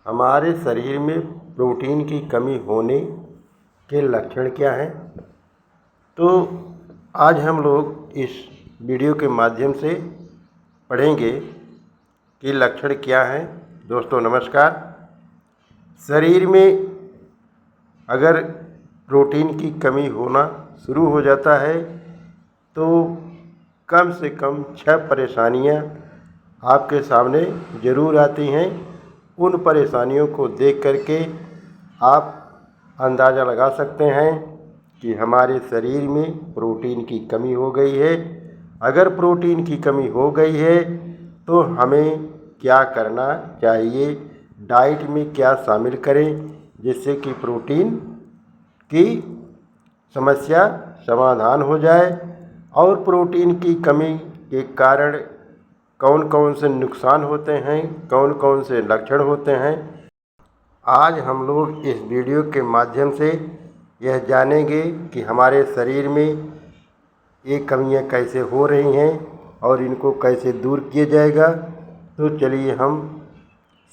हमारे शरीर में प्रोटीन की कमी होने के लक्षण क्या हैं। तो आज हम लोग इस वीडियो के माध्यम से पढ़ेंगे कि लक्षण क्या हैं। दोस्तों नमस्कार। शरीर में अगर प्रोटीन की कमी होना शुरू हो जाता है तो कम से कम 6 परेशानियां आपके सामने ज़रूर आती हैं। उन परेशानियों को देख करके आप अंदाज़ा लगा सकते हैं कि हमारे शरीर में प्रोटीन की कमी हो गई है। अगर प्रोटीन की कमी हो गई है तो हमें क्या करना चाहिए, डाइट में क्या शामिल करें जिससे कि प्रोटीन की समस्या समाधान हो जाए, और प्रोटीन की कमी के कारण कौन कौन से नुकसान होते हैं, कौन कौन से लक्षण होते हैं। आज हम लोग इस वीडियो के माध्यम से यह जानेंगे कि हमारे शरीर में ये कमियां कैसे हो रही हैं और इनको कैसे दूर किया जाएगा। तो चलिए हम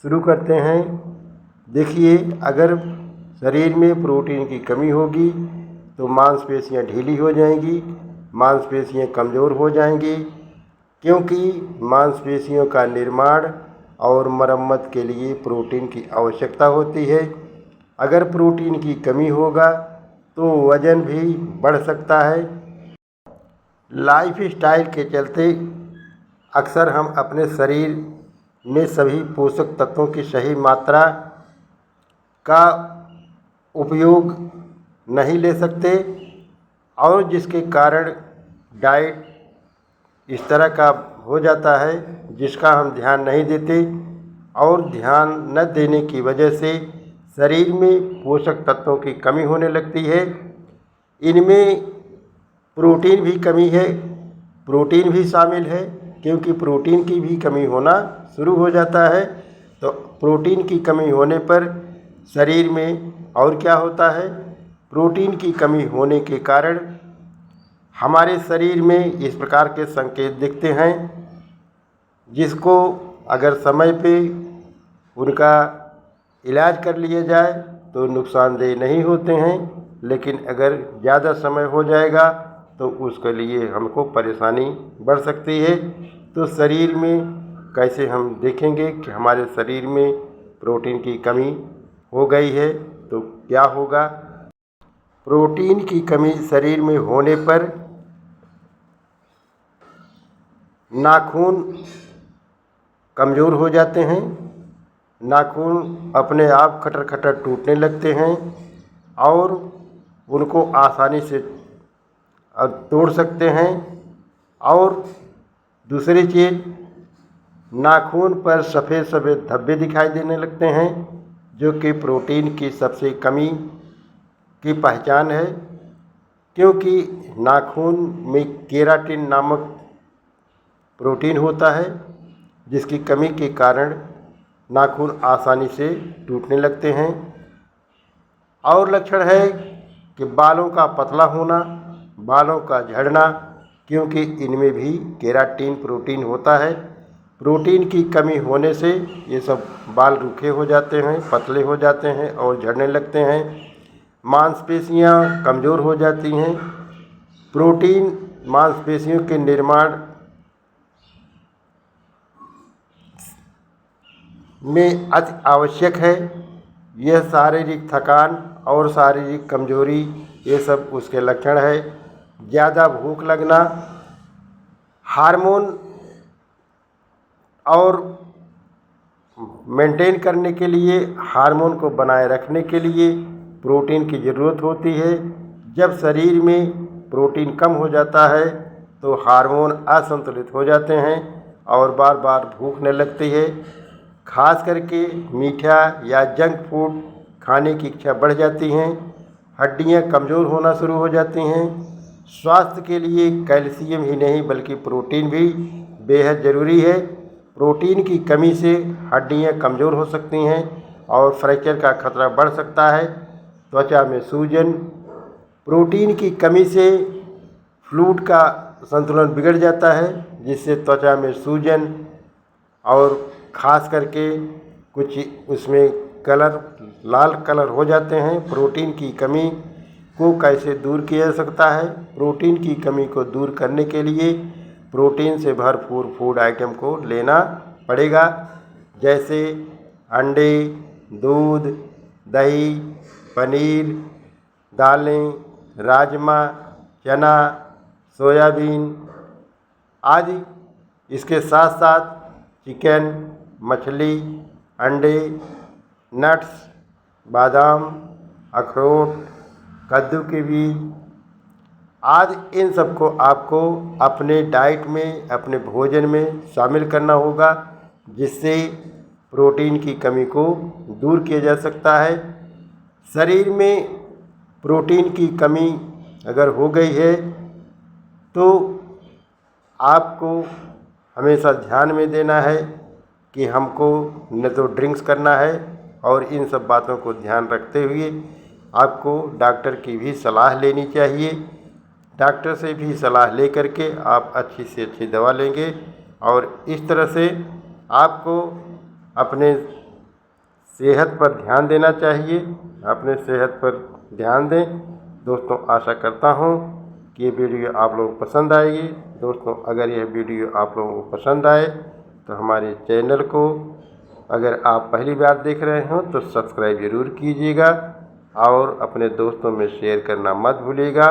शुरू करते हैं। देखिए, अगर शरीर में प्रोटीन की कमी होगी तो मांसपेशियां ढीली हो जाएंगी, मांसपेशियां कमज़ोर हो जाएंगी, क्योंकि मांसपेशियों का निर्माण और मरम्मत के लिए प्रोटीन की आवश्यकता होती है। अगर प्रोटीन की कमी होगा तो वज़न भी बढ़ सकता है। लाइफ स्टाइल के चलते अक्सर हम अपने शरीर में सभी पोषक तत्वों की सही मात्रा का उपयोग नहीं ले सकते, और जिसके कारण डाइट इस तरह का हो जाता है जिसका हम ध्यान नहीं देते, और ध्यान न देने की वजह से शरीर में पोषक तत्वों की कमी होने लगती है। इनमें प्रोटीन भी कमी है, प्रोटीन भी शामिल है, क्योंकि प्रोटीन की भी कमी होना शुरू हो जाता है। तो प्रोटीन की कमी होने पर शरीर में और क्या होता है, प्रोटीन की कमी होने के कारण हमारे शरीर में इस प्रकार के संकेत दिखते हैं, जिसको अगर समय पे उनका इलाज कर लिया जाए तो नुकसानदेह नहीं होते हैं, लेकिन अगर ज़्यादा समय हो जाएगा तो उसके लिए हमको परेशानी बढ़ सकती है। तो शरीर में कैसे हम देखेंगे कि हमारे शरीर में प्रोटीन की कमी हो गई है तो क्या होगा। प्रोटीन की कमी शरीर में होने पर नाखून कमज़ोर हो जाते हैं, नाखून अपने आप खटर खटर टूटने लगते हैं और उनको आसानी से तोड़ सकते हैं। और दूसरी चीज़, नाखून पर सफ़ेद सफ़ेद धब्बे दिखाई देने लगते हैं, जो कि प्रोटीन की सबसे कमी की पहचान है, क्योंकि नाखून में केराटिन नामक प्रोटीन होता है जिसकी कमी के कारण नाखून आसानी से टूटने लगते हैं। और लक्षण है कि बालों का पतला होना, बालों का झड़ना, क्योंकि इनमें भी केराटिन प्रोटीन होता है। प्रोटीन की कमी होने से ये सब बाल रूखे हो जाते हैं, पतले हो जाते हैं और झड़ने लगते हैं। मांसपेशियां कमज़ोर हो जाती हैं। प्रोटीन मांसपेशियों के निर्माण में अति आवश्यक है। यह शारीरिक थकान और शारीरिक कमजोरी, ये सब उसके लक्षण है। ज़्यादा भूख लगना, हार्मोन और मेंटेन करने के लिए, हार्मोन को बनाए रखने के लिए प्रोटीन की ज़रूरत होती है। जब शरीर में प्रोटीन कम हो जाता है तो हार्मोन असंतुलित हो जाते हैं और बार बार भूखने लगती है। खास करके मीठा या जंक फूड खाने की इच्छा बढ़ जाती हैं, हड्डियां कमज़ोर होना शुरू हो जाती हैं। स्वास्थ्य के लिए कैल्शियम ही नहीं बल्कि प्रोटीन भी बेहद ज़रूरी है। प्रोटीन की कमी से हड्डियां कमज़ोर हो सकती हैं और फ्रैक्चर का खतरा बढ़ सकता है। त्वचा में सूजन, प्रोटीन की कमी से फ्लूइड का संतुलन बिगड़ जाता है, जिससे त्वचा में सूजन और ख़ास करके कुछ उसमें कलर लाल कलर हो जाते हैं। प्रोटीन की कमी को कैसे दूर किया जा सकता है? प्रोटीन की कमी को दूर करने के लिए प्रोटीन से भरपूर फूड आइटम को लेना पड़ेगा, जैसे अंडे, दूध, दही, पनीर, दालें, राजमा, चना, सोयाबीन आदि। इसके साथ साथ चिकन, मछली, अंडे, नट्स, बादाम, अखरोट, कद्दू के बीज आदि, इन सबको आपको अपने डाइट में, अपने भोजन में शामिल करना होगा, जिससे प्रोटीन की कमी को दूर किया जा सकता है। शरीर में प्रोटीन की कमी अगर हो गई है तो आपको हमेशा ध्यान में देना है कि हमको न तो ड्रिंक्स करना है, और इन सब बातों को ध्यान रखते हुए आपको डॉक्टर की भी सलाह लेनी चाहिए। डॉक्टर से भी सलाह ले करके आप अच्छी से अच्छी दवा लेंगे, और इस तरह से आपको अपने सेहत पर ध्यान देना चाहिए। अपने सेहत पर ध्यान दें। दोस्तों, आशा करता हूँ कि ये वीडियो आप लोगों को पसंद आएगी। दोस्तों, अगर यह वीडियो आप लोगों को पसंद आए तो हमारे चैनल को, अगर आप पहली बार देख रहे हो तो सब्सक्राइब ज़रूर कीजिएगा, और अपने दोस्तों में शेयर करना मत भूलिएगा।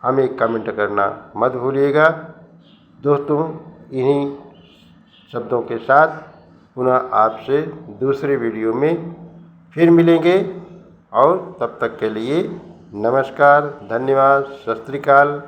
हमें कमेंट करना मत भूलिएगा। दोस्तों, इन्हीं शब्दों के साथ पुनः आपसे दूसरे वीडियो में फिर मिलेंगे, और तब तक के लिए नमस्कार, धन्यवाद, सत श्री अकाल।